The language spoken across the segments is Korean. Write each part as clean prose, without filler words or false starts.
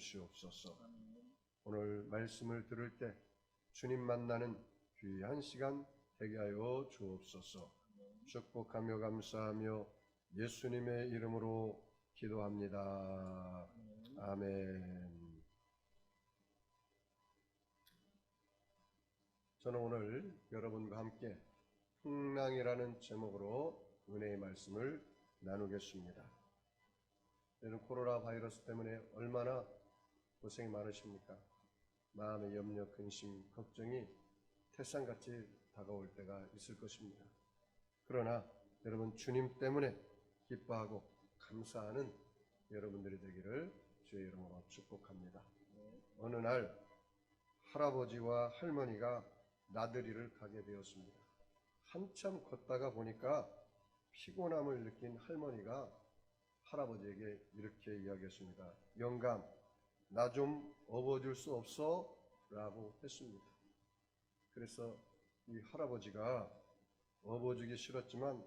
주시옵소서. 오늘 말씀을 들을 때 주님 만나는 귀한 시간 되게 하여 주옵소서. 축복하며 감사하며 예수님의 이름으로 기도합니다. 아멘. 저는 오늘 여러분과 함께 풍랑이라는 제목으로 은혜의 말씀을 나누겠습니다. 여러분, 코로나 바이러스 때문에 얼마나 고생이 많으십니까? 마음의 염려, 근심, 걱정이 태산같이 다가올 때가 있을 것입니다. 그러나 여러분, 주님 때문에 기뻐하고 감사하는 여러분들이 되기를 주의 이름으로 축복합니다. 어느 날 할아버지와 할머니가 나들이를 가게 되었습니다. 한참 걷다가 보니까 피곤함을 느낀 할머니가 할아버지에게 이렇게 이야기했습니다. 영감, 나 좀 업어줄 수 없어? 라고 했습니다. 그래서 이 할아버지가 업어주기 싫었지만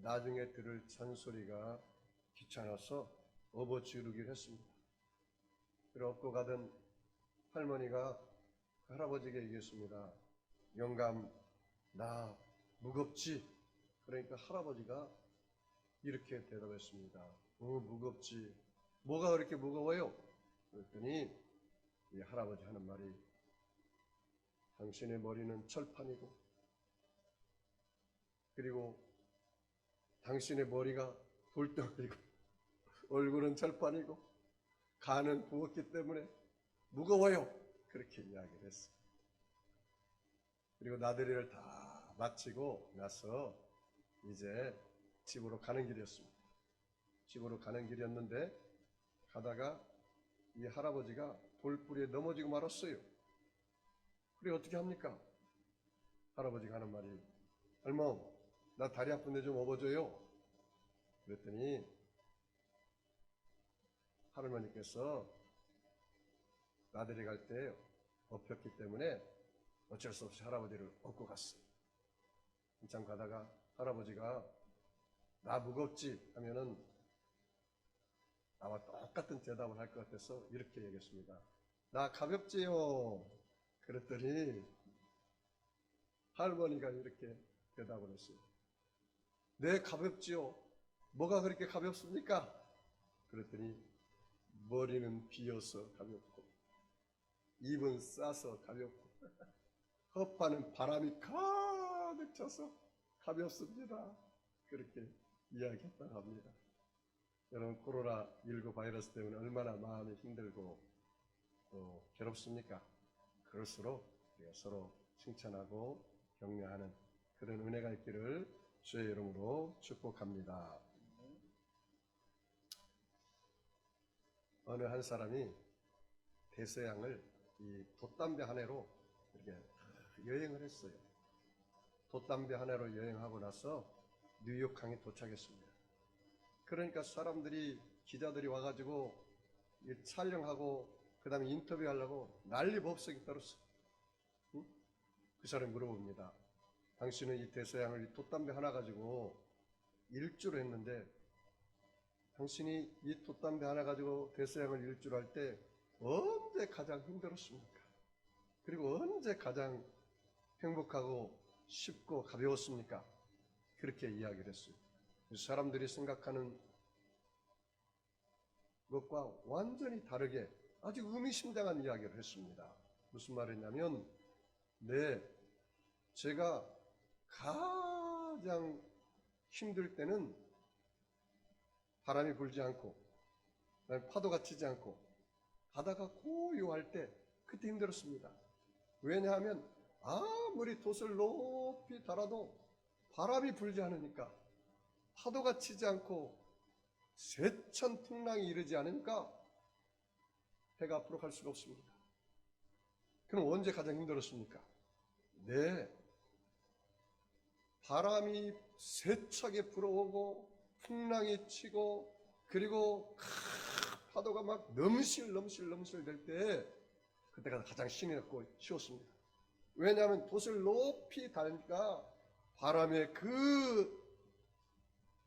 나중에 들을 잔소리가 귀찮아서 업어주기로 했습니다. 그리고 업고 가던 할머니가 그 할아버지에게 얘기했습니다. 영감, 나 무겁지? 그러니까 할아버지가 이렇게 대답했습니다. 무겁지. 뭐가 그렇게 무거워요? 그랬더니 이 할아버지 하는 말이 당신의 머리는 철판이고 그리고 당신의 머리가 돌덩이고 얼굴은 철판이고 간은 부었기 때문에 무거워요. 그렇게 이야기를 했어요. 그리고 나들이를 다 마치고 나서 이제 집으로 가는 길이었습니다. 집으로 가는 길이었는데 가다가 이 할아버지가 돌뿌리에 넘어지고 말았어요. 그래 어떻게 합니까? 할아버지가 하는 말이 할멈, 나 다리 아픈데 좀 업어줘요. 그랬더니 할머니께서 나들이 갈 때 업혔기 때문에 어쩔 수 없이 할아버지를 업고 갔어요. 한참 가다가 할아버지가 나 무겁지? 하면은 나와 똑같은 대답을 할 것 같아서 이렇게 얘기했습니다. 나 가볍지요? 그랬더니 할머니가 이렇게 대답을 했어요. 네, 가볍지요? 뭐가 그렇게 가볍습니까? 그랬더니 머리는 비어서 가볍고 입은 싸서 가볍고 허파는 바람이 가득 차서 가볍습니다. 그렇게 이야기했다고 합니다. 여러분, 코로나19 바이러스 때문에 얼마나 마음이 힘들고 또 괴롭습니까? 그럴수록 우리가 서로 칭찬하고 격려하는 그런 은혜가 있기를 주의 이름으로 축복합니다. 어느 한 사람이 대서양을 이 돛담배 한 해로 이렇게 여행을 했어요. 돛담배 한 해로 여행하고 나서 뉴욕항에 도착했습니다. 그러니까 사람들이 기자들이 와가지고 촬영하고 그 다음에 인터뷰하려고 난리법석이 떨었어요. 응? 그 사람이 물어봅니다. 당신은 이 대서양을 이 돛담배 하나 가지고 일주를 했는데 당신이 이 돛담배 하나 가지고 대서양을 일주를 할 때 언제 가장 힘들었습니까? 그리고 언제 가장 행복하고 쉽고 가벼웠습니까? 그렇게 이야기를 했어요. 사람들이 생각하는 것과 완전히 다르게 아주 의미심장한 이야기를 했습니다. 무슨 말이냐면 네, 제가 가장 힘들 때는 바람이 불지 않고 파도가 치지 않고 바다가 고요할 때 그때 힘들었습니다. 왜냐하면 아무리 돛을 높이 달아도 바람이 불지 않으니까 파도가 치지 않고 세천 풍랑이 이르지 않으니까 배가 앞으로 갈 수가 없습니다. 그럼 언제 가장 힘들었습니까? 네, 바람이 세차게 불어오고 풍랑이 치고 그리고 파도가 막 넘실 될 때 그때가 가장 신이 났고 쉬웠습니다. 왜냐하면 돛을 높이 달니까 바람의 그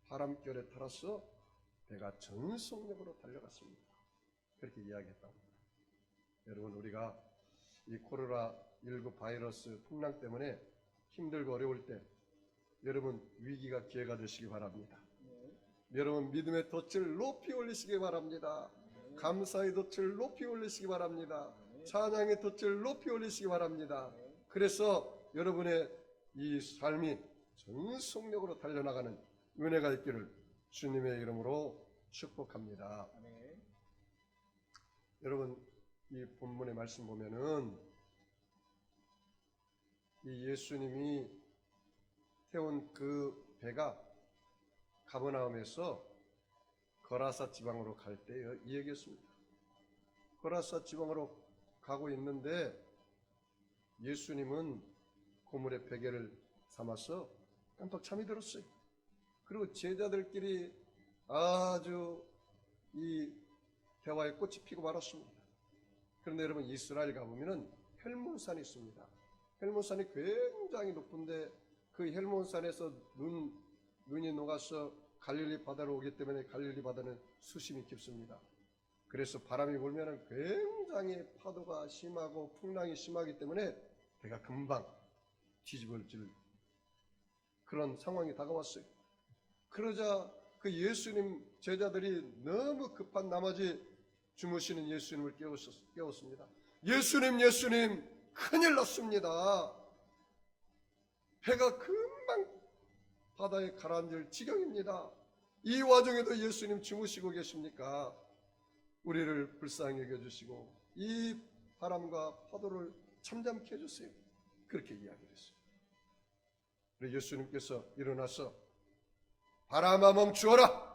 바람결에 따라서 배가 전속력으로 달려갔습니다. 그렇게 이야기했다고 합니다. 여러분, 우리가 이 코로나19 바이러스 풍랑 때문에 힘들고 어려울 때 여러분 위기가 기회가 되시기 바랍니다. 여러분 믿음의 돛을 높이 올리시기 바랍니다. 감사의 돛을 높이 올리시기 바랍니다. 찬양의 돛을 높이 올리시기 바랍니다. 그래서 여러분의 이 삶이 전속력으로 달려나가는 은혜가 있기를 주님의 이름으로 축복합니다. 여러분, 이 본문의 말씀 보면은 이 예수님이 태운 그 배가 가버나움에서 거라사 지방으로 갈 때 이 얘기했습니다. 거라사 지방으로 가고 있는데 예수님은 고물의 베개를 삼아서 깜빡 잠이 들었어요. 그리고 제자들끼리 아주 이 대화의 꽃이 피고 말았습니다. 그런데 여러분, 이스라엘 가보면은 헬몬산이 있습니다. 헬몬산이 굉장히 높은데 그 헬몬산에서 눈이 녹아서 갈릴리 바다로 오기 때문에 갈릴리 바다는 수심이 깊습니다. 그래서 바람이 불면 굉장히 파도가 심하고 풍랑이 심하기 때문에 배가 금방 뒤집어질 그런 상황이 다가왔어요. 그러자 그 예수님 제자들이 너무 급한 나머지 주무시는 예수님을 깨웠습니다. 예수님, 예수님, 큰일 났습니다. 배가 금방 바다에 가라앉을 지경입니다. 이 와중에도 예수님 주무시고 계십니까? 우리를 불쌍히 여겨주시고 이 바람과 파도를 잠잠케 해주세요. 그렇게 이야기를 했어요. 그리고 예수님께서 일어나서 바람아 멈추어라,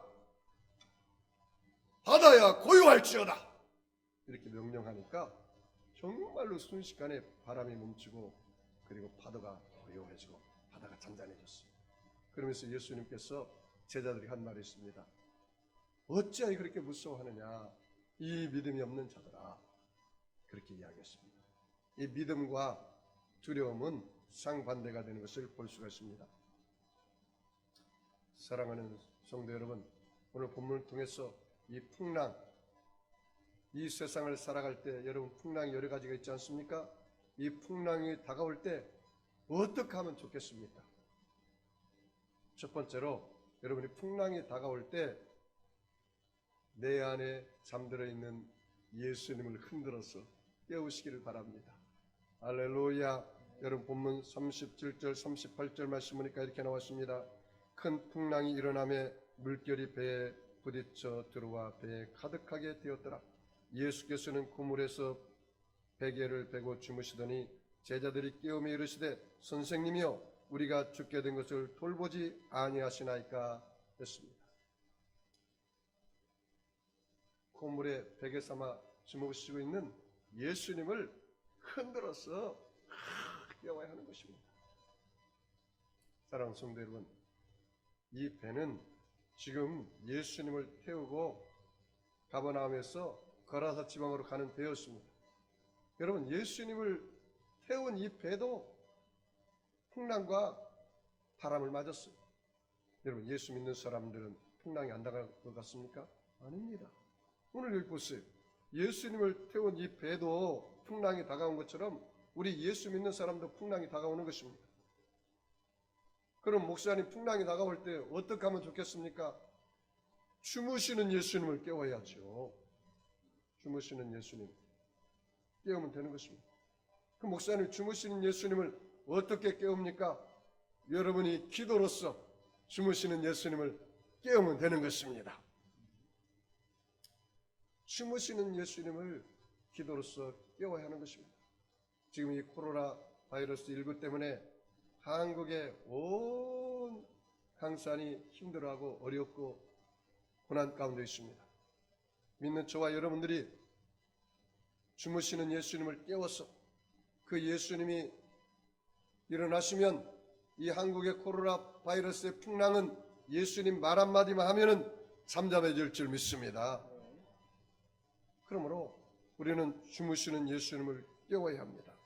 바다야 고요할지어다, 이렇게 명령하니까 정말로 순식간에 바람이 멈추고 그리고 파도가 고요해지고 바다가 잔잔해졌어요. 그러면서 예수님께서 제자들이 한 말이 있습니다. 어찌하여 그렇게 무서워하느냐, 이 믿음이 없는 자들아, 그렇게 이야기했습니다. 이 믿음과 두려움은 상반대가 되는 것을 볼 수가 있습니다. 사랑하는 성도 여러분, 오늘 본문을 통해서 이 풍랑, 이 세상을 살아갈 때 여러분 풍랑이 여러 가지가 있지 않습니까? 이 풍랑이 다가올 때 어떻게 하면 좋겠습니까? 첫 번째로 여러분이 풍랑이 다가올 때 내 안에 잠들어 있는 예수님을 흔들어서 깨우시기를 바랍니다. 할렐루야. 여러분 본문 37절 38절 말씀 보니까 이렇게 나왔습니다. 큰 풍랑이 일어나며 물결이 배에 부딪혀 들어와 배에 가득하게 되었더라. 예수께서는 그물에서 베개를 베고 주무시더니 제자들이 깨우며 이르시되 선생님이여, 우리가 죽게 된 것을 돌보지 아니하시나이까 했습니다. 그물에 베개 삼아 주무시고 있는 예수님을 흔들어서 깨워야 하는 것입니다. 사랑하는 성도 여러분, 이 배는 지금 예수님을 태우고 가버나움에서 거라사 지방으로 가는 배였습니다. 여러분, 예수님을 태운 이 배도 풍랑과 바람을 맞았어요. 여러분, 예수 믿는 사람들은 풍랑이 안 당할 것 같습니까? 아닙니다. 오늘 여기 보세요. 예수님을 태운 이 배도 풍랑이 다가온 것처럼 우리 예수 믿는 사람도 풍랑이 다가오는 것입니다. 그럼 목사님, 풍랑이 다가올 때 어떻게 하면 좋겠습니까? 주무시는 예수님을 깨워야죠. 주무시는 예수님 깨우면 되는 것입니다. 그 목사님, 주무시는 예수님을 어떻게 깨웁니까? 여러분이 기도로서 주무시는 예수님을 깨우면 되는 것입니다. 주무시는 예수님을 기도로서 깨워야 하는 것입니다. 지금 이 코로나 바이러스 19 때문에 한국의 온 강산이 힘들어하고 어렵고 고난 가운데 있습니다. 믿는 저와 여러분들이 주무시는 예수님을 깨워서 그 예수님이 일어나시면 이 한국의 코로나 바이러스의 풍랑은 예수님 말 한마디만 하면은 잠잠해질 줄 믿습니다. 그러므로 우리는 주무시는 예수님을 깨워야 합니다.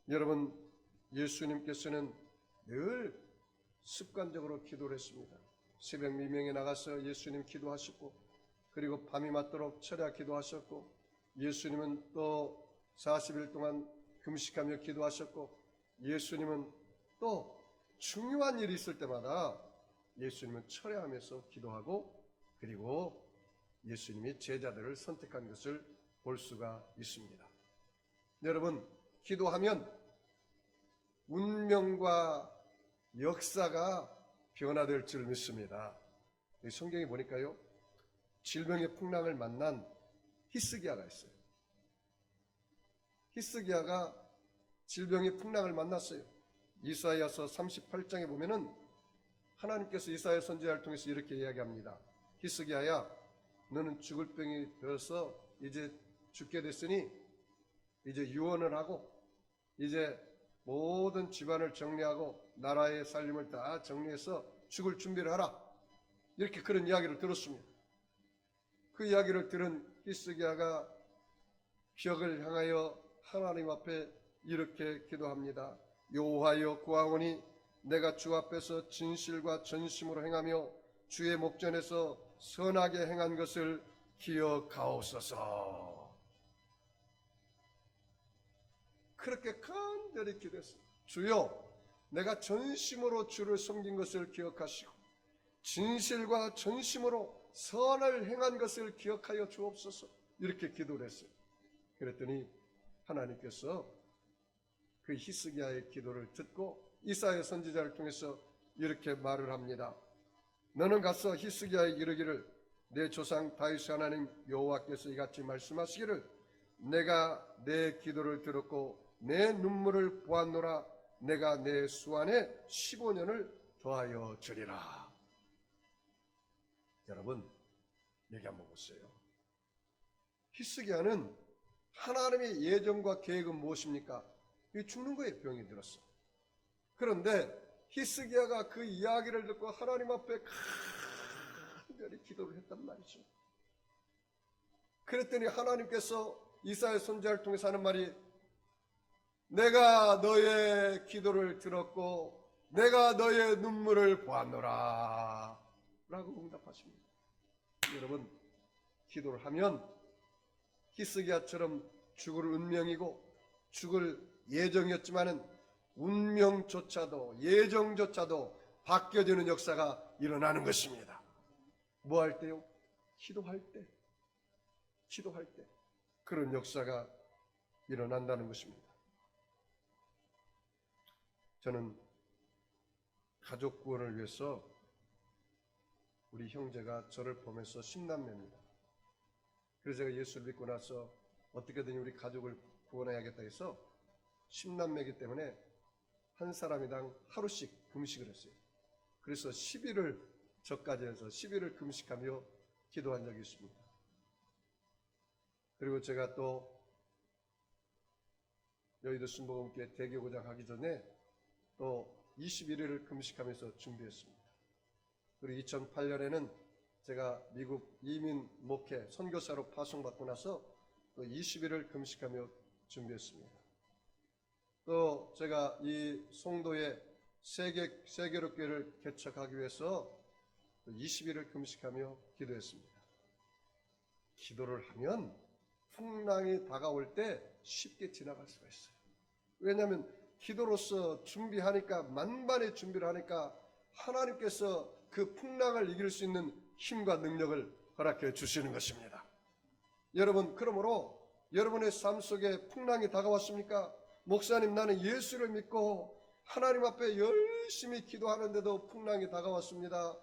여러분, 예수님께서는 늘 습관적으로 기도를 했습니다. 새벽 미명에 나가서 예수님 기도하셨고, 그리고 밤이 맞도록 철야 기도하셨고, 예수님은 또 40일 동안 금식하며 기도하셨고, 예수님은 또 중요한 일이 있을 때마다 예수님은 철회하면서 기도하고, 그리고 예수님이 제자들을 선택한 것을 볼 수가 있습니다. 여러분, 기도하면 운명과 역사가 변화될 줄 믿습니다. 성경에 보니까요, 질병의 풍랑을 만난 히스기야가 있어요. 히스기야가 질병의 풍랑을 만났어요. 이사야서 38장에 보면은 하나님께서 이사야 선지자를 통해서 이렇게 이야기합니다. 히스기야야, 너는 죽을 병이 들어서 이제 죽게 됐으니 이제 유언을 하고 이제 모든 집안을 정리하고 나라의 살림을 다 정리해서 죽을 준비를 하라. 이렇게 그런 이야기를 들었습니다. 그 이야기를 들은 히스기야가 벽을 향하여 하나님 앞에 이렇게 기도합니다. 여호와여 구하오니 내가 주 앞에서 진실과 전심으로 행하며 주의 목전에서 선하게 행한 것을 기억하옵소서. 그렇게 간절히 기도했어요. 주여, 내가 전심으로 주를 섬긴 것을 기억하시고 진실과 전심으로 선을 행한 것을 기억하여 주옵소서. 이렇게 기도를 했어요. 그랬더니 하나님께서 그 히스기야의 기도를 듣고 이사야 선지자를 통해서 이렇게 말을 합니다. 너는 가서 히스기야에 이르기를 내 조상 다윗의 하나님 여호와께서 이같이 말씀하시기를 내가 내 기도를 들었고 내 눈물을 보았노라. 내가 내 수완에 15년을 더하여 주리라. 여러분, 여기 한번 보세요. 히스기야는 하나님의 예정과 계획은 무엇입니까? 죽는 거예요. 병이 들었어. 그런데 히스기야가 그 이야기를 듣고 하나님 앞에 간절히 기도를 했단 말이죠. 그랬더니 하나님께서 이사야 선지자를 통해서 하는 말이 내가 너의 기도를 들었고 내가 너의 눈물을 보았노라 라고 응답하십니다. 여러분, 기도를 하면 히스기야처럼 죽을 운명이고 죽을 예정이었지만은 운명조차도 예정조차도 바뀌어지는 역사가 일어나는 것입니다. 뭐 할 때요? 기도할 때. 기도할 때. 그런 역사가 일어난다는 것입니다. 저는 가족 구원을 위해서 우리 형제가 저를 보면서 10남매입니다. 그래서 제가 예수를 믿고 나서 어떻게든 우리 가족을 구원해야겠다 해서 10남매이기 때문에 한 사람이당 하루씩 금식을 했어요. 그래서 10일을 저까지 해서 10일을 금식하며 기도한 적이 있습니다. 그리고 제가 또 여의도 순복음교회 대교구장 하기 전에 또 21일을 금식하면서 준비했습니다. 그리고 2008년에는 제가 미국 이민 목회 선교사로 파송받고 나서 또 20일을 금식하며 준비했습니다. 또 제가 이 송도에 세계로교회를 개척하기 위해서 20일을 금식하며 기도했습니다. 기도를 하면 풍랑이 다가올 때 쉽게 지나갈 수가 있어요. 왜냐하면 기도로서 준비하니까 만반의 준비를 하니까 하나님께서 그 풍랑을 이길 수 있는 힘과 능력을 허락해 주시는 것입니다. 여러분, 그러므로 여러분의 삶 속에 풍랑이 다가왔습니까? 목사님, 나는 예수를 믿고 하나님 앞에 열심히 기도하는데도 풍랑이 다가왔습니다.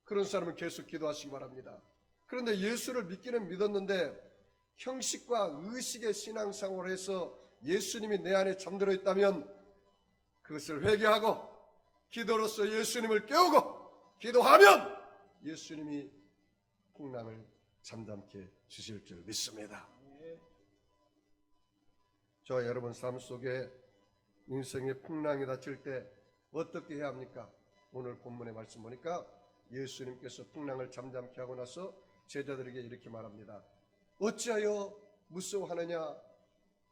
그런 사람은 계속 기도하시기 바랍니다. 그런데 예수를 믿기는 믿었는데 형식과 의식의 신앙생활을 해서 예수님이 내 안에 잠들어 있다면 그것을 회개하고 기도로서 예수님을 깨우고 기도하면 예수님이 풍랑을 잠잠케 주실 줄 믿습니다. 저와 여러분 삶 속에 인생의 풍랑이 닥칠 때 어떻게 해야 합니까? 오늘 본문의 말씀 보니까 예수님께서 풍랑을 잠잠케 하고 나서 제자들에게 이렇게 말합니다. 어찌하여 무서워하느냐?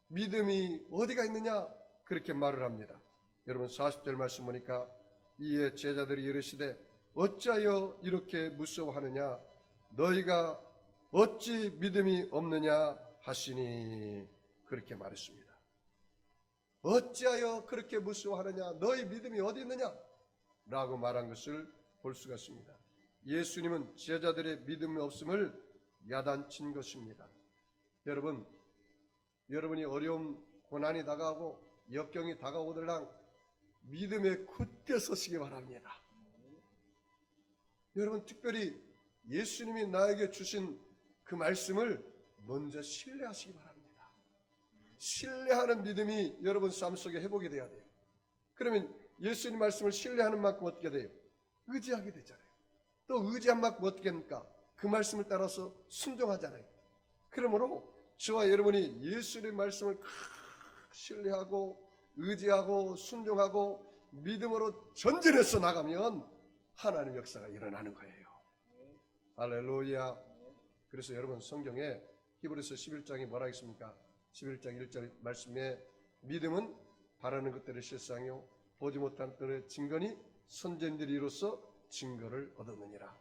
믿음이 어디가 있느냐? 그렇게 말을 합니다. 여러분 40절 말씀 보니까 이에 제자들이 이르시되 어찌하여 이렇게 무서워하느냐? 너희가 어찌 믿음이 없느냐 하시니 그렇게 말했습니다. 어찌하여 그렇게 무서워하느냐? 너희 믿음이 어디 있느냐? 라고 말한 것을 볼 수가 있습니다. 예수님은 제자들의 믿음이 없음을 야단친 것입니다. 여러분이 어려움, 고난이 다가오고 역경이 다가오더랑 믿음에 굳게 서시기 바랍니다. 여러분, 특별히 예수님이 나에게 주신 그 말씀을 먼저 신뢰하시기 바랍니다. 신뢰하는 믿음이 여러분 삶 속에 회복이 돼야 돼요. 그러면 예수님 말씀을 신뢰하는 만큼 어떻게 돼요? 의지하게 되잖아요. 또 의지한 만큼 어떻게 합니까? 그 말씀을 따라서 순종하잖아요. 그러므로 저와 여러분이 예수님의 말씀을 신뢰하고 의지하고 순종하고 믿음으로 전진해서 나가면 하나님의 역사가 일어나는 거예요. 할렐루야. 그래서 여러분 성경에 히브리서 11장이 뭐라 했습니까? 11장 1절 말씀에 믿음은 바라는 것들의 실상이요 보지 못한 것들의 증거니 선진들이로서 증거를 얻었느니라.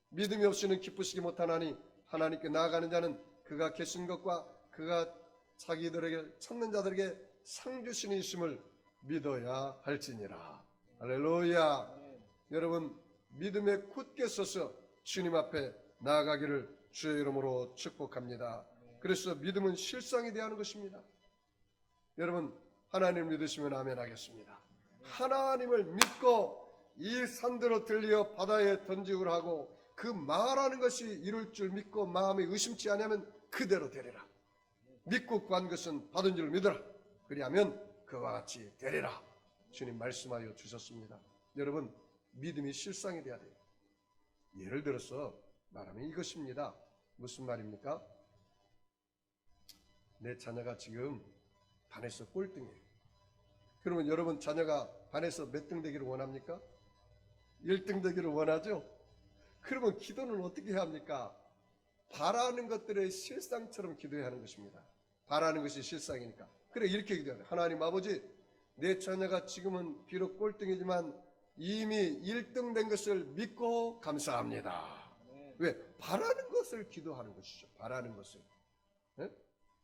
믿음이 없이는 기쁘시기 못하나니 하나님께 나아가는 자는 그가 계신 것과 그가 자기들에게 찾는 자들에게 상 주시는 있음을 믿어야 할지니라. 할렐루야. 여러분 믿음에 굳게 서서 주님 앞에 나아가기를 주의 이름으로 축복합니다. 그래서 믿음은 실상이 되어야 하는 것입니다. 여러분 하나님을 믿으시면 아멘 하겠습니다. 하나님을 믿고 이 산들로 들려 바다에 던지기로 하고 그 말하는 것이 이룰 줄 믿고 마음에 의심치 않으면 그대로 되리라. 믿고 구한 것은 받은 줄 믿어라. 그리하면 그와 같이 되리라. 주님 말씀하여 주셨습니다. 여러분 믿음이 실상이 되어야 돼요. 예를 들어서 말하면 이것입니다. 무슨 말입니까? 내 자녀가 지금 반에서 꼴등이에요. 그러면 여러분 자녀가 반에서 몇 등 되기를 원합니까? 1등 되기를 원하죠? 그러면 기도는 어떻게 해야 합니까? 바라는 것들의 실상처럼 기도해야 하는 것입니다. 바라는 것이 실상이니까. 그래 이렇게 기도해야 돼요. 하나님 아버지 내 자녀가 지금은 비록 꼴등이지만 이미 1등 된 것을 믿고 감사합니다. 왜? 바라는 것을 기도하는 것이죠. 바라는 것을. 네?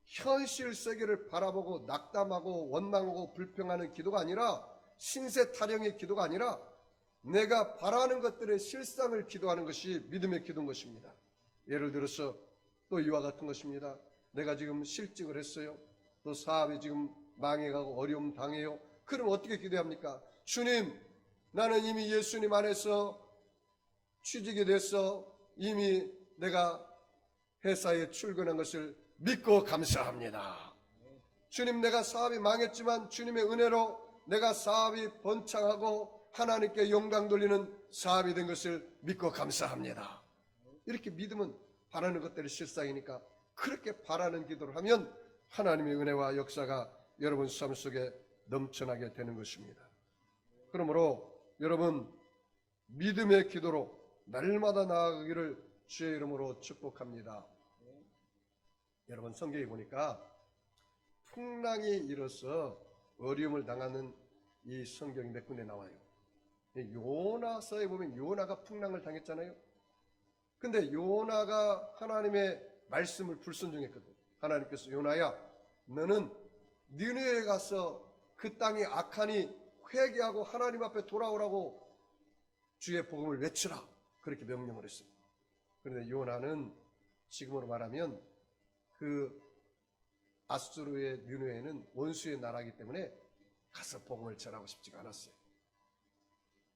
현실 세계를 바라보고 낙담하고 원망하고 불평하는 기도가 아니라 신세 타령의 기도가 아니라 내가 바라는 것들의 실상을 기도하는 것이 믿음의 기도인 것입니다. 예를 들어서 또 이와 같은 것입니다. 내가 지금 실직을 했어요. 또 사업이 지금 망해가고 어려움 당해요. 그럼 어떻게 기도합니까? 주님 나는 이미 예수님 안에서 취직이 돼서 이미 내가 회사에 출근한 것을 믿고 감사합니다. 주님 내가 사업이 망했지만 주님의 은혜로 내가 사업이 번창하고 하나님께 영광 돌리는 사업이 된 것을 믿고 감사합니다. 이렇게 믿음은 바라는 것들이 실상이니까 그렇게 바라는 기도를 하면 하나님의 은혜와 역사가 여러분 삶 속에 넘쳐나게 되는 것입니다. 그러므로 여러분 믿음의 기도로 날마다 나아가기를 주의 이름으로 축복합니다. 여러분 성경에 보니까 풍랑이 일어서 어려움을 당하는 이 성경이 몇 군데 나와요. 요나서에 보면 요나가 풍랑을 당했잖아요. 근데 요나가 하나님의 말씀을 불순종했거든. 하나님께서 요나야 너는 니느웨에 가서 그 땅이 악하니 회개하고 하나님 앞에 돌아오라고 주의 복음을 외치라. 그렇게 명령을 했어요. 그런데 요나는 지금으로 말하면 그 아수르의 니느웨는 원수의 나라이기 때문에 가서 복음을 전하고 싶지가 않았어요.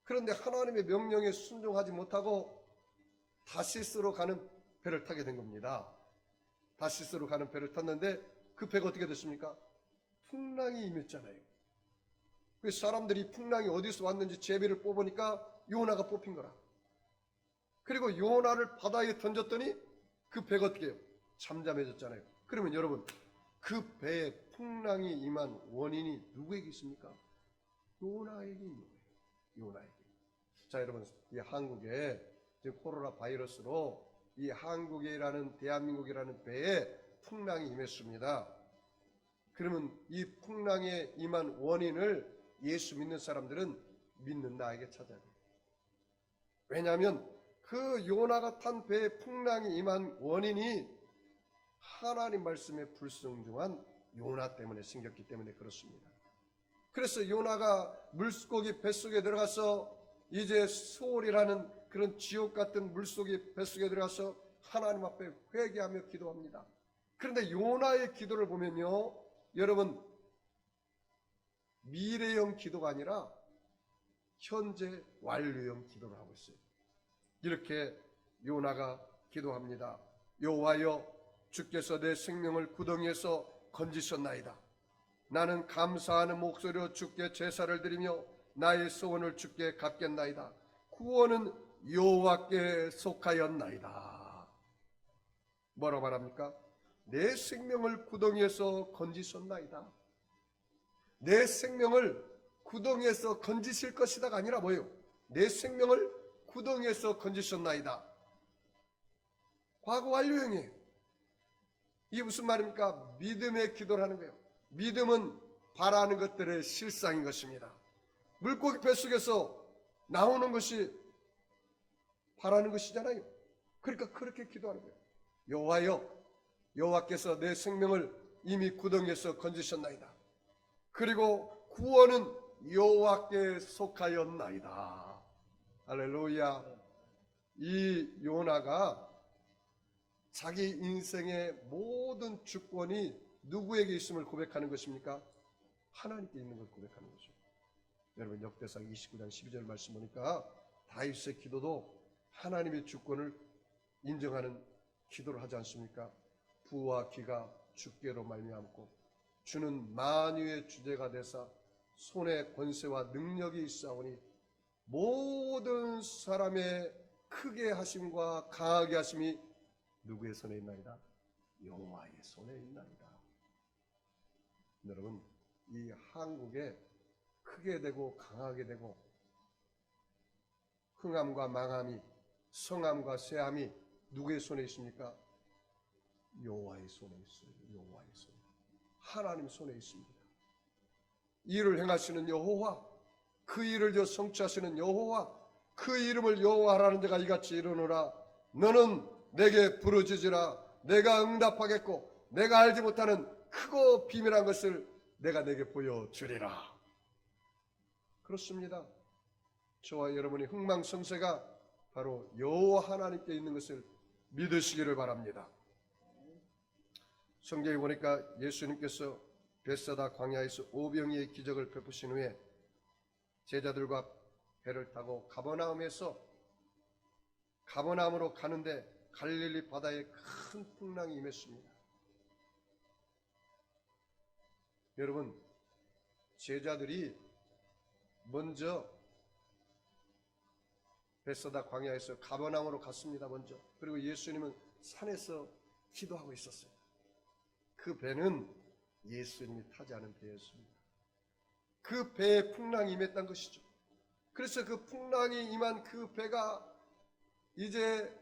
그런데 하나님의 명령에 순종하지 못하고 다시스로 가는 배를 타게 된 겁니다. 다시스로 가는 배를 탔는데 그 배가 어떻게 됐습니까? 풍랑이 임했잖아요. 그래서 사람들이 풍랑이 어디서 왔는지 제비를 뽑으니까 요나가 뽑힌 거라. 그리고 요나를 바다에 던졌더니 그 배가 어떻게 해요? 잠잠해졌잖아요. 그러면 여러분 그 배에 풍랑이 임한 원인이 누구에게 있습니까? 요나에게 있는 거예요. 요나에게. 자 여러분 이 한국에 지금 코로나 바이러스로 이 한국이라는 대한민국이라는 배에 풍랑이 임했습니다. 그러면 이 풍랑에 임한 원인을 예수 믿는 사람들은 믿는 나에게 찾아야 돼요. 왜냐하면 그 요나가 탄 배에 풍랑이 임한 원인이 하나님 말씀에 불순종한 요나 때문에 생겼기 때문에 그렇습니다. 그래서 요나가 물고기 뱃속에 들어가서 이제 소홀이라는 그런 지옥 같은 물속이 뱃속에 들어가서 하나님 앞에 회개하며 기도합니다. 그런데 요나의 기도를 보면요, 여러분, 미래형 기도가 아니라 현재 완료형 기도를 하고 있어요. 이렇게 요나가 기도합니다. 여호와여, 주께서 내 생명을 구덩이에서 건지셨나이다. 나는 감사하는 목소리로 주께 제사를 드리며 나의 소원을 주께 갚겠나이다. 구원은 여호와께 속하였나이다. 뭐라고 말합니까? 내 생명을 구덩이에서 건지셨나이다. 내 생명을 구덩이에서 건지실 것이다가 아니라 뭐예요? 내 생명을 구덩이에서 건지셨나이다. 과거 완료형이에요. 이게 무슨 말입니까? 믿음의 기도를 하는 거예요. 믿음은 바라는 것들의 실상인 것입니다. 물고기 뱃속에서 나오는 것이 바라는 것이잖아요. 그러니까 그렇게 기도하는 거예요. 여호와여, 여호와께서 내 생명을 이미 구덩이에서 건지셨나이다. 그리고 구원은 여호와께 속하였나이다. 할렐루야. 이 요나가 자기 인생의 모든 주권이 누구에게 있음을 고백하는 것입니까? 하나님께 있는 걸 고백하는 거죠. 여러분, 역대상 29장 12절 말씀 보니까 다윗의 기도도 하나님의 주권을 인정하는 기도를 하지 않습니까? 부와 귀가 주께로 말미암고 주는 만유의 주제가 되사 손에 권세와 능력이 있사오니 모든 사람의 크게 하심과 강하게 하심이 누구의 손에 있나이다? 여호와의 손에 있나이다. 여러분, 이 한국에 크게 되고 강하게 되고 흥함과 망함이, 성함과 쇠함이 누구의 손에 있습니까? 여호와의 손에 있어요. 여호와의 손에. 하나님 손에 있습니다. 일을 행하시는 여호와, 그 일을 성취하시는 여호와, 그 이름을 여호와라는 자가 이같이 이르노라. 너는 내게 부르짖으라. 내가 응답하겠고 내가 알지 못하는 크고 비밀한 것을 내가 내게 보여주리라. 그렇습니다. 저와 여러분의 흥망성쇠가 바로 여호와 하나님께 있는 것을 믿으시기를 바랍니다. 성경에 보니까 예수님께서 벳사다 광야에서 오병이의 기적을 베푸신 후에 제자들과 배를 타고 가버나움으로 가는데 갈릴리 바다에 큰 풍랑이 임했습니다. 여러분, 제자들이 먼저 벳사다 광야에서 가버나움으로 갔습니다. 먼저. 그리고 예수님은 산에서 기도하고 있었어요. 그 배는 예수님이 타지 않은 배였습니다. 그 배에 풍랑이 임했던 것이죠. 그래서 그 풍랑이 임한 그 배가 이제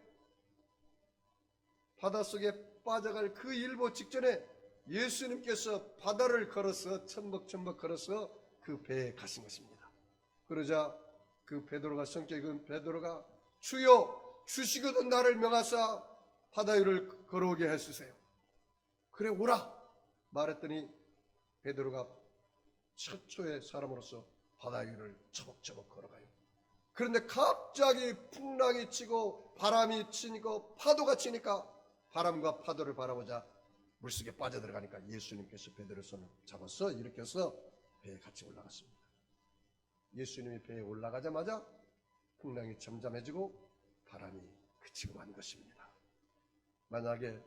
바닷속에 빠져갈 그 일보 직전에 예수님께서 바다를 걸어서 첨벅첨벅 걸어서 그 배에 가신 것입니다. 그러자 그 베드로가, 성격이 큰 베드로가 주여 주시거든 나를 명하사 바다 위를 걸어오게 해주세요. 그래 오라 말했더니 베드로가 최초의 사람으로서 바다 위를 처벅처벅 걸어가요. 그런데 갑자기 풍랑이 치고 바람이 치고 파도가 치니까 바람과 파도를 바라보자 물속에 빠져들어가니까 예수님께서 베드로의 손을 잡아서 일으켜서 배에 같이 올라갔습니다. 예수님이 배에 올라가자마자 풍랑이 잠잠해지고 바람이 그치고 만 것입니다. 만약에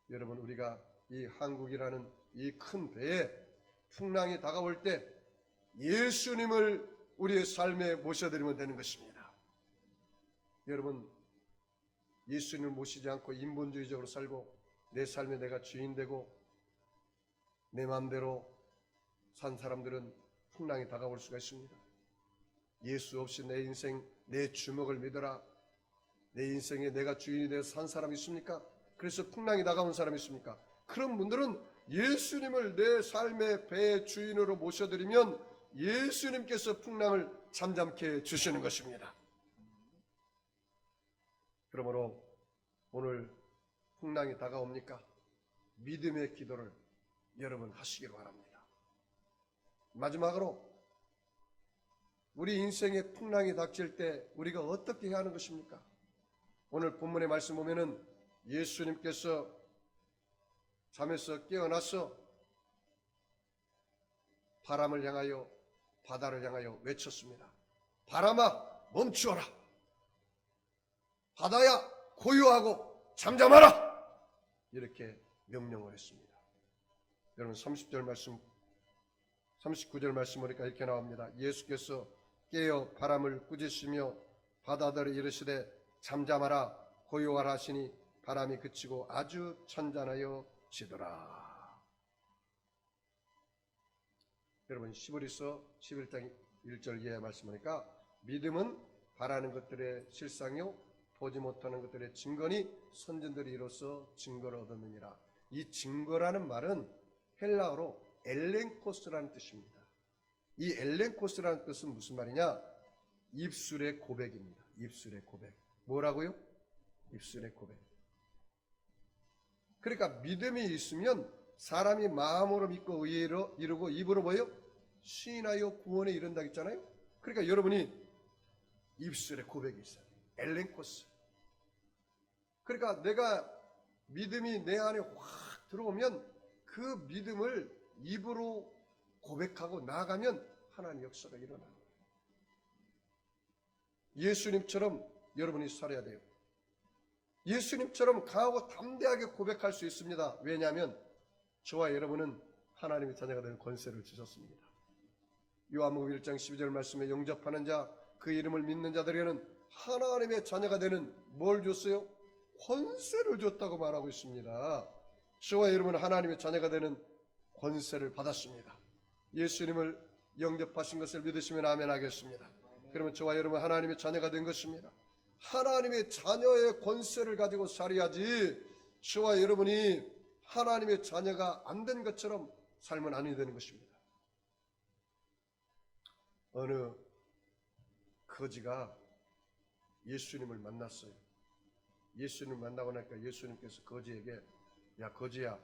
여러분 우리가 이 한국이라는 이 큰 배에 풍랑이 다가올 때 예수님을 우리의 삶에 모셔드리면 되는 것입니다. 여러분, 예수님을 모시지 않고 인본주의적으로 살고 내 삶에 내가 주인 되고 내 마음대로 산 사람들은 풍랑이 다가올 수가 있습니다. 예수 없이 내 인생, 내 주먹을 믿어라. 내 인생에 내가 주인이 되어서 산 사람이 있습니까? 그래서 풍랑이 다가온 사람이 있습니까? 그런 분들은 예수님을 내 삶의 배의 주인으로 모셔드리면 예수님께서 풍랑을 잠잠케 해주시는 것입니다. 그러므로 오늘 풍랑이 다가옵니까? 믿음의 기도를 여러분 하시기를 바랍니다. 마지막으로 우리 인생의 풍랑이 닥칠 때 우리가 어떻게 해야 하는 것입니까? 오늘 본문의 말씀 보면은 예수님께서 잠에서 깨어나서 바람을 향하여 바다를 향하여 외쳤습니다. 바람아 멈추어라. 바다야 고요하고 잠잠하라. 이렇게 명령을 했습니다. 여러분 30절 말씀 39절 말씀 보니까 이렇게 나옵니다. 예수께서 깨어 바람을 꾸짖으시며 바다들을 이르시되 잠잠하라 고요하라 하시니 바람이 그치고 아주 찬잔하여 지더라. 여러분 히브리서 11장 1절 이하의 말씀 보니까 믿음은 바라는 것들의 실상이요 보지 못하는 것들의 증거니 선진들이 이로써 증거를 얻었느니라. 이 증거라는 말은 헬라어로 엘렌코스라는 뜻입니다. 이 엘렌코스라는 뜻은 무슨 말이냐? 입술의 고백입니다. 입술의 고백. 뭐라고요? 입술의 고백. 그러니까 믿음이 있으면 사람이 마음으로 믿고 의로 이루고 입으로 뭐요? 시인하여 구원에 이른다 했잖아요. 그러니까 여러분이 입술의 고백이 있어요. 엘렌코스. 그러니까 내가 믿음이 내 안에 확 들어오면 그 믿음을 입으로 고백하고 나아가면 하나님의 역사가 일어나는 거예요. 예수님처럼 여러분이 살아야 돼요. 예수님처럼 강하고 담대하게 고백할 수 있습니다. 왜냐하면 저와 여러분은 하나님의 자녀가 되는 권세를 주셨습니다. 요한복음 1장 12절 말씀에 영접하는 자, 그 이름을 믿는 자들에게는 하나님의 자녀가 되는 뭘 줬어요? 권세를 줬다고 말하고 있습니다. 저와 여러분은 하나님의 자녀가 되는 권세를 받았습니다. 예수님을 영접하신 것을 믿으시면 아멘 하겠습니다. 그러면 저와 여러분 하나님의 자녀가 된 것입니다. 하나님의 자녀의 권세를 가지고 살아야지 저와 여러분이 하나님의 자녀가 안 된 것처럼 살면 아니 되는 것입니다. 어느 거지가 예수님을 만났어요. 예수님을 만나고 나니까 예수님께서 거지에게 야 거지야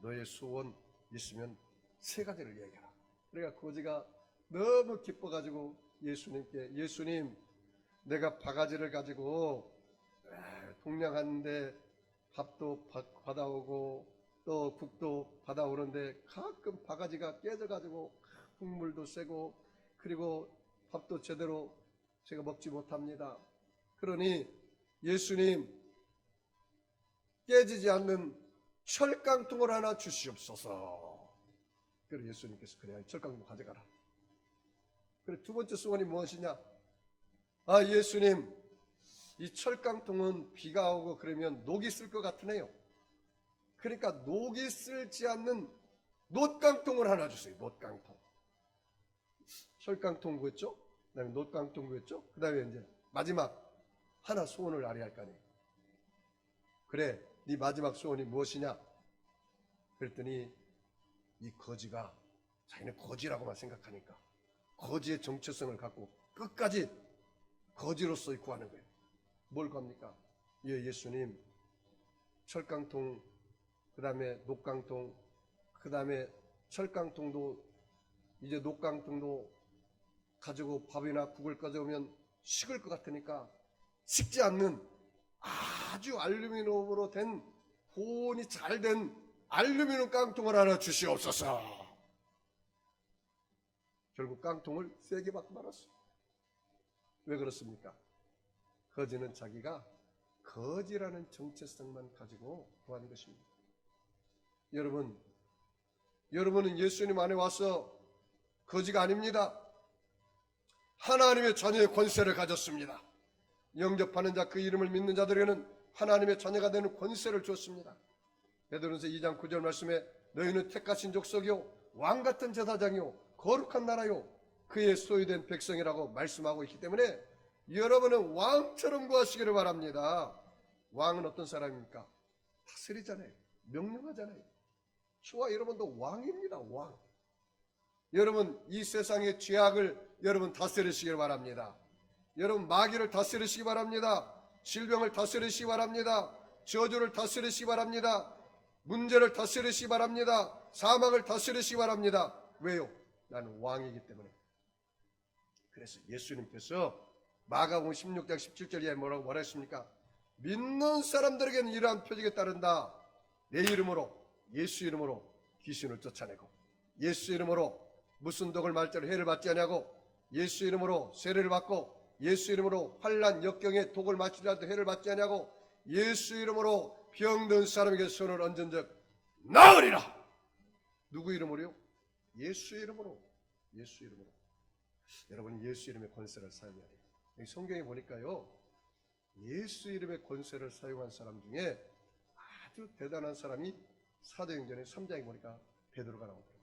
너의 소원 있으면 3가지를 얘기해라. 그러니까 거지가 너무 기뻐가지고 예수님께 예수님 내가 바가지를 가지고 동냥하는데 밥도 받아오고 또 국도 받아오는데 가끔 바가지가 깨져가지고 국물도 세고 그리고 밥도 제대로 제가 먹지 못합니다. 그러니 예수님 깨지지 않는 철깡통을 하나 주시옵소서. 그래서 예수님께서 그래 철깡통 가져가라. 그리고 2번째 소원이 무엇이냐? 아 예수님 이 철깡통은 비가 오고 그러면 녹이 쓸 것 같으네요. 그러니까 녹이 쓸지 않는 놋깡통을 하나 주세요. 놋깡통. 철깡통 구했죠? 그 다음에 놋깡통 구했죠? 그 다음에 이제 마지막 하나 소원을 아뢰야 할 거 아니에요. 그래 네 마지막 소원이 무엇이냐? 그랬더니 이 거지가 자기는 거지라고만 생각하니까 거지의 정체성을 갖고 끝까지 거지로서 구하는 거예요. 뭘 구합니까? 예, 예수님 철깡통 그 다음에 녹깡통 그 다음에 철깡통도 이제 녹깡통도 가지고 밥이나 국을 가져오면 식을 것 같으니까 식지 않는 아주 알루미늄으로 된 보온이 잘 된 알루미늄 깡통을 하나 주시옵소서. 결국 깡통을 3개 받고 말았어요. 왜 그렇습니까? 거지는 자기가 거지라는 정체성만 가지고 구한 것입니다. 여러분은 예수님 안에 와서 거지가 아닙니다. 하나님의 자녀의 권세를 가졌습니다. 영접하는 자 그 이름을 믿는 자들에게는 하나님의 자녀가 되는 권세를 줬습니다. 베드로전서 2장 9절 말씀에 너희는 택하신 족속이요 왕같은 제사장이요 거룩한 나라요 그의 소유된 백성이라고 말씀하고 있기 때문에 여러분은 왕처럼 구하시기를 바랍니다. 왕은 어떤 사람입니까? 다스리잖아요. 명령하잖아요. 저와 여러분도 왕입니다. 왕. 여러분 이 세상의 죄악을 여러분 다스리시기를 바랍니다. 여러분 마귀를 다스리시기 바랍니다. 질병을 다스리시기 바랍니다. 저주를 다스리시기 바랍니다. 문제를 다스리시기 바랍니다. 사망을 다스리시기 바랍니다. 왜요? 나는 왕이기 때문에. 그래서 예수님께서 마가복음 16장 17절에 뭐라고 말했습니까? 믿는 사람들에게는 이러한 표적이 따른다. 내 이름으로, 예수 이름으로 귀신을 쫓아내고, 예수 이름으로 무슨 독을 말자로 해를 받지 않냐고, 예수 이름으로 세례를 받고, 예수 이름으로 환난 역경에 독을 맞추리라도 해를 받지 않냐고, 예수 이름으로 병든 사람에게 손을 얹은 적 나으리라. 누구 이름으로요? 예수 이름으로. 예수 이름으로. 여러분, 예수 이름의 권세를 사용해야 돼요. 여기 성경에 보니까요, 예수 이름의 권세를 사용한 사람 중에 아주 대단한 사람이 사도행전의 3장에 보니까 베드로가 나오더라고요.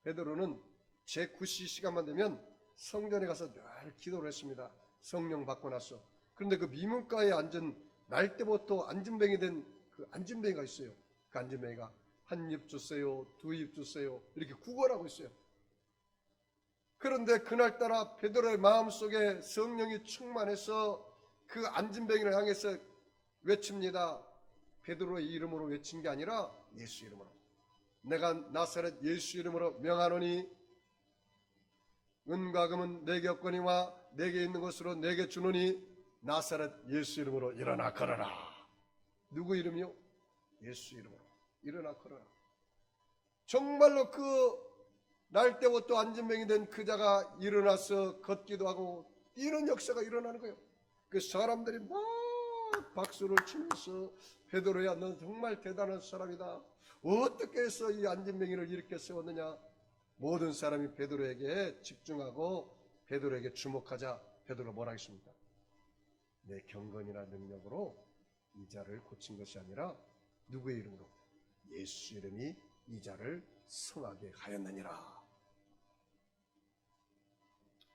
베드로는 제9시 시간만 되면 성전에 가서 늘 기도를 했습니다. 성령 받고 나서. 그런데 그 미문가에 앉은, 날 때부터 안진뱅이 된 그 안진뱅이가 있어요. 그 안진뱅이가 한 입 주세요, 두 입 주세요, 이렇게 구걸하고 있어요. 그런데 그날따라 베드로의 마음속에 성령이 충만해서 그 안진뱅이를 향해서 외칩니다. 베드로의 이름으로 외친 게 아니라 예수 이름으로. 내가 나사렛 예수 이름으로 명하노니 은과 금은 내게 없거니와 내게 있는 것으로 내게 주노니 나사렛 예수 이름으로 일어나 걸어라. 누구 이름이요? 예수 이름으로 일어나 걸어라. 정말로 그 날 때부터 안진뱅이 된 그 자가 일어나서 걷기도 하고 뛰는 역사가 일어나는 거예요. 그 사람들이 막 박수를 치면서 베드로야, 넌 정말 대단한 사람이다. 어떻게 해서 이 안진뱅이를 이렇게 세웠느냐. 모든 사람이 베드로에게 집중하고 베드로에게 주목하자. 베드로가 뭐라 했습니까? 내 경건이나 능력으로 이 자를 고친 것이 아니라 누구의 이름으로? 예수 이름이 이 자를 성하게 하였느니라.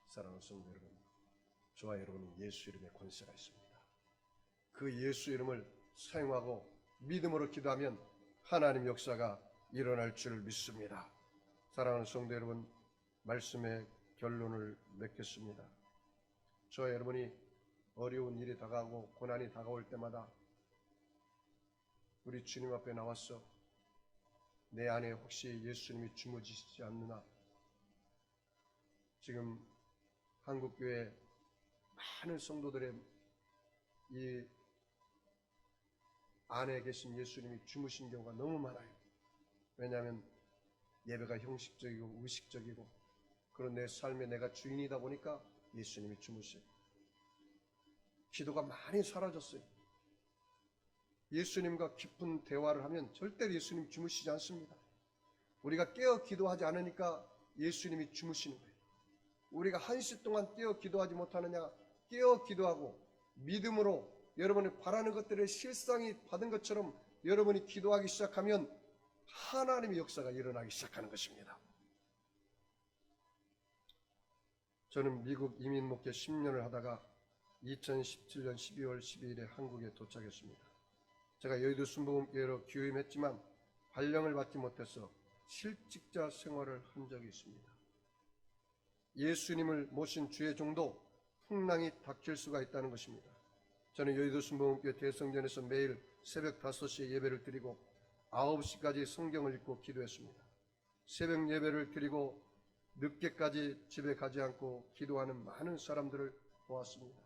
사랑하는 성도 여러분, 저와 여러분은 예수 이름의 권세가 있습니다. 그 예수 이름을 사용하고 믿음으로 기도하면 하나님 역사가 일어날 줄 믿습니다. 사랑하는 성도 여러분, 말씀의 결론을 맺겠습니다. 저와 여러분이 어려운 일이 다가오고 고난이 다가올 때마다 우리 주님 앞에 나와서 내 안에 혹시 예수님이 주무시지 않느냐. 지금 한국교회 많은 성도들의 이 안에 계신 예수님이 주무신 경우가 너무 많아요. 왜냐하면 예배가 형식적이고 의식적이고 그런 내 삶에 내가 주인이다 보니까 예수님이 주무셔요. 기도가 많이 사라졌어요. 예수님과 깊은 대화를 하면 절대로 예수님 주무시지 않습니다. 우리가 깨어 기도하지 않으니까 예수님이 주무시는 거예요. 우리가 1시 동안 깨어 기도하지 못하느냐. 깨어 기도하고 믿음으로 여러분이 바라는 것들을 실상이 받은 것처럼 여러분이 기도하기 시작하면 하나님의 역사가 일어나기 시작하는 것입니다. 저는 미국 이민 목회 10년을 하다가 2017년 12월 12일에 한국에 도착했습니다. 제가 여의도 순복음교회로 귀임했지만 발령을 받지 못해서 실직자 생활을 한 적이 있습니다. 예수님을 모신 주의 종도 풍랑이 닥칠 수가 있다는 것입니다. 저는 여의도 순복음교회 대성전에서 매일 새벽 5시에 예배를 드리고 9시까지 성경을 읽고 기도했습니다. 새벽 예배를 드리고 늦게까지 집에 가지 않고 기도하는 많은 사람들을 보았습니다.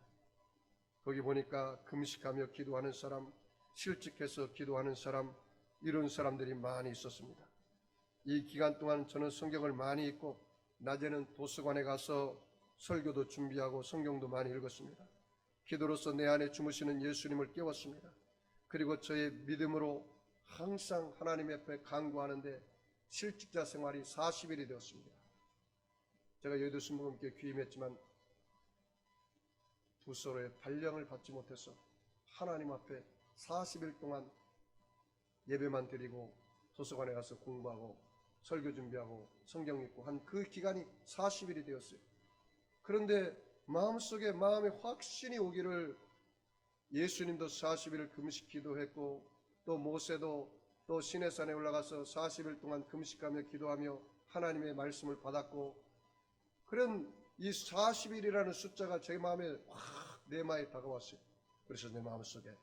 거기 보니까 금식하며 기도하는 사람, 실직해서 기도하는 사람, 이런 사람들이 많이 있었습니다. 이 기간 동안 저는 성경을 많이 읽고 낮에는 도서관에 가서 설교도 준비하고 성경도 많이 읽었습니다. 기도로서 내 안에 주무시는 예수님을 깨웠습니다. 그리고 저의 믿음으로 항상 하나님 앞에 간구하는데 실직자 생활이 40일이 되었습니다. 제가 여의도 순복음교회 귀임했지만 부서로의 발령을 받지 못해서 하나님 앞에 40일 동안 예배만 드리고 도서관에 가서 공부하고 설교 준비하고 성경 읽고 한 그 기간이 40일이 되었어요. 그런데 마음속에 마음의 확신이 오기를 예수님도 40일 금식 기도했고 또 모세도 또 시내산에 올라가서 40일 동안 금식하며 기도하며 하나님의 말씀을 받았고 그런 이 40일이라는 숫자가 제 마음에 확 내 마음에 다가왔어요. 그래서 내 마음속에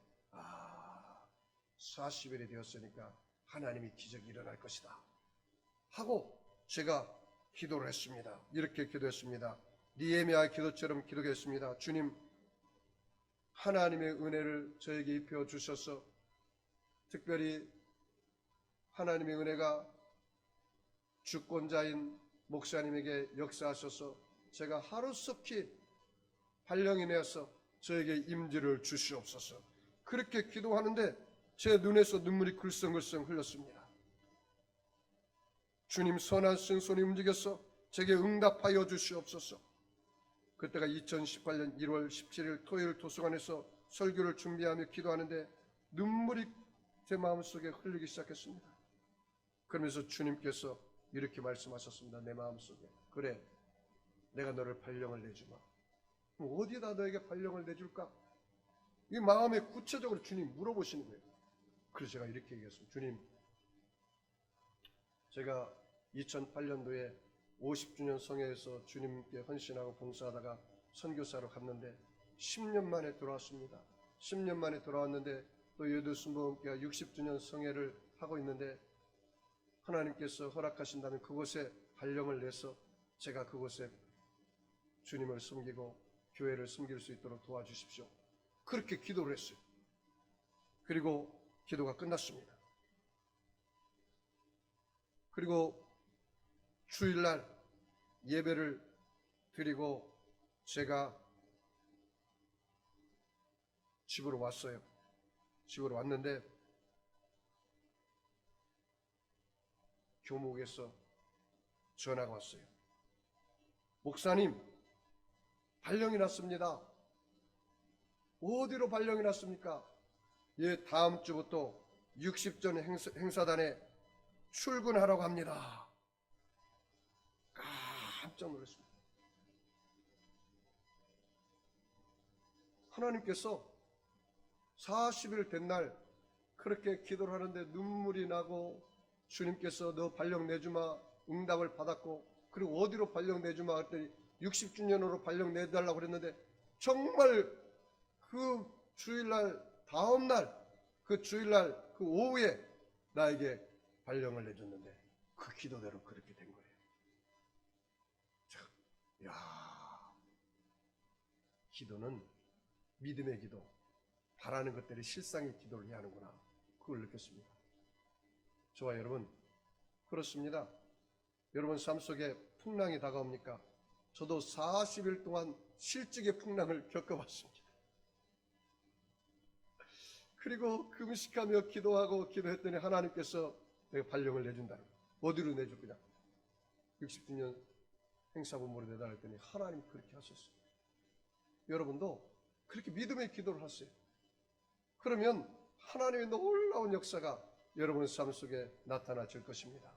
40일이 되었으니까 하나님이 기적이 일어날 것이다 하고 제가 기도를 했습니다. 이렇게 기도했습니다. 니에미야 기도처럼 기도했습니다. 주님, 하나님의 은혜를 저에게 입혀 주셔서 특별히 하나님의 은혜가 주권자인 목사님에게 역사하셔서 제가 하루속히 발령이 내어서 저에게 임지를 주시옵소서. 그렇게 기도하는데 제 눈에서 눈물이 글썽글썽 흘렀습니다. 주님, 선한 신손이 움직여서 제게 응답하여 주시옵소서. 그때가 2018년 1월 17일 토요일 도서관에서 설교를 준비하며 기도하는데 눈물이 제 마음속에 흘리기 시작했습니다. 그러면서 주님께서 이렇게 말씀하셨습니다. 내 마음속에, 그래, 내가 너를 발령을 내주마. 그럼 어디에다 너에게 발령을 내줄까? 이 마음에 구체적으로 주님 물어보시는 거예요. 그래서 제가 이렇게 얘기했습니다. 주님, 제가 2008년도에 50주년 성회에서 주님께 헌신하고 봉사하다가 선교사로 갔는데 10년 만에 돌아왔습니다. 10년 만에 돌아왔는데 또 여도순복음교회가 60주년 성회를 하고 있는데 하나님께서 허락하신다면 그곳에 발령을 내서 제가 그곳에 주님을 섬기고 교회를 섬길 수 있도록 도와주십시오. 그렇게 기도를 했어요. 그리고 기도가 끝났습니다. 그리고 주일날 예배를 드리고 제가 집으로 왔어요. 집으로 왔는데 교목에서 전화가 왔어요. 목사님, 발령이 났습니다. 어디로 발령이 났습니까? 예, 다음 주부터 60전 행사단에 출근하라고 합니다. 깜짝 놀랐습니다. 하나님께서 40일 된 날 그렇게 기도를 하는데 눈물이 나고 주님께서 너 발령 내주마 응답을 받았고 그리고 어디로 발령 내주마 했더니 60주년으로 발령 내달라고 그랬는데 정말 그 주일날 다음날 그 주일날 그 오후에 나에게 발령을 내줬는데 그 기도대로 그렇게 된 거예요. 야, 기도는 믿음의 기도, 바라는 것들이 실상의 기도를 해야 하는구나. 그걸 느꼈습니다. 저와 여러분, 그렇습니다. 여러분 삶 속에 풍랑이 다가옵니까? 저도 40일 동안 실직의 풍랑을 겪어봤습니다. 그리고 금식하며 기도하고 기도했더니 하나님께서 내가 발령을 내준다는 거예요. 어디로 내줄 거냐? 60주년 행사본부로 내달라 했더니 하나님 그렇게 하셨어요. 여러분도 그렇게 믿음의 기도를 하세요. 그러면 하나님의 놀라운 역사가 여러분의 삶 속에 나타나질 것입니다.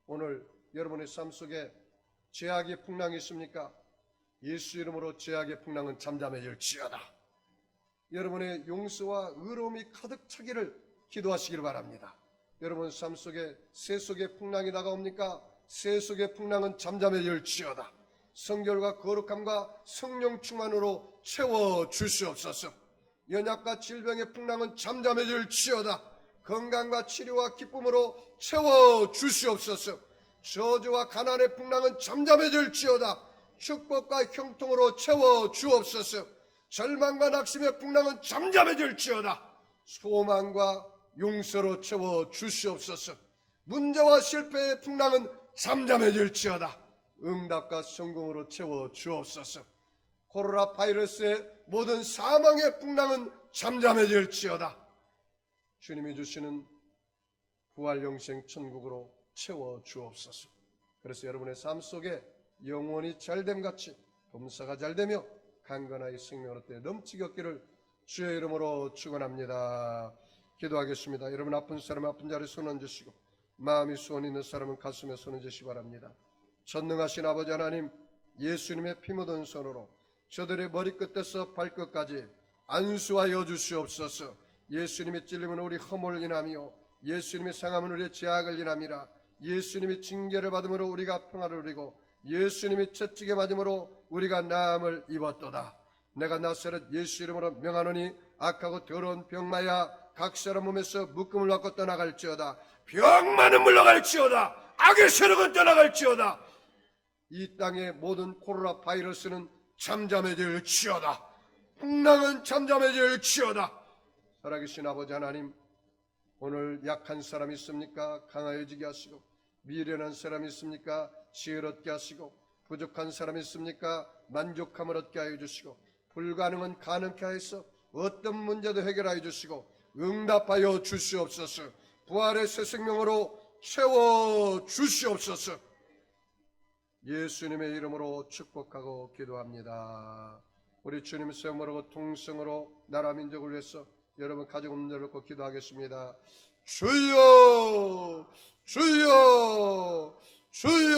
오늘 여러분의 삶 속에 죄악의 풍랑이 있습니까? 예수 이름으로 죄악의 풍랑은 잠잠해질지어다. 여러분의 용서와 의로움이 가득 차기를 기도하시기를 바랍니다. 여러분 삶 속에 새 속의 풍랑이 다가옵니까? 새 속의 풍랑은 잠잠해질지어다. 성결과 거룩함과 성령 충만으로 채워 주시옵소서. 연약과 질병의 풍랑은 잠잠해질지어다. 건강과 치료와 기쁨으로 채워 주시옵소서. 저주와 가난의 풍랑은 잠잠해질지어다. 축복과 형통으로 채워 주옵소서. 절망과 낙심의 풍랑은 잠잠해질지어다. 소망과 용서로 채워 주시옵소서. 문제와 실패의 풍랑은 잠잠해질지어다. 응답과 성공으로 채워 주옵소서. 코로나 바이러스의 모든 사망의 풍랑은 잠잠해질지어다. 주님이 주시는 부활 영생 천국으로 채워 주옵소서. 그래서 여러분의 삶 속에 영원히 잘됨같이 범사가 잘되며 강건하게 생명을 얻되 넘치게 얻기를 주의 이름으로 축원합니다. 기도하겠습니다. 여러분 아픈 사람 아픈 자리에 손 얹으시고 마음이 소원 있는 사람은 가슴에 손 얹으시기 바랍니다. 전능하신 아버지 하나님, 예수님의 피 묻은 손으로 저들의 머리끝에서 발끝까지 안수하여 주시옵소서. 예수님의 찔림은 우리 허물을 인하며 예수님의 상함은 우리의 죄악을 인함이라. 예수님의 징계를 받음으로 우리가 평화를 누리고 예수님이 채찍에 맞음으로 우리가 나음을 입었도다. 내가 나사렛 예수 이름으로 명하노니 악하고 더러운 병마야 각 사람 몸에서 묶음을 받고 떠나갈지어다. 병만은 물러갈지어다. 악의 세력은 떠나갈지어다. 이 땅의 모든 코로나 바이러스는 잠잠해질지어다. 풍랑은 잠잠해질지어다. 살아계신 아버지 하나님, 오늘 약한 사람이 있습니까? 강하여지게 하시고, 미련한 사람이 있습니까? 지혜를 얻게 하시고, 부족한 사람이 있습니까? 만족함을 얻게 하여 주시고, 불가능은 가능케 하여서 어떤 문제도 해결하여 주시고 응답하여 주시옵소서. 부활의 새 생명으로 채워 주시옵소서. 예수님의 이름으로 축복하고 기도합니다. 우리 주님 생모르고 통성으로 나라 민족을 위해서 여러분 가족 문제를 놓고 기도하겠습니다. 주여 주여 주여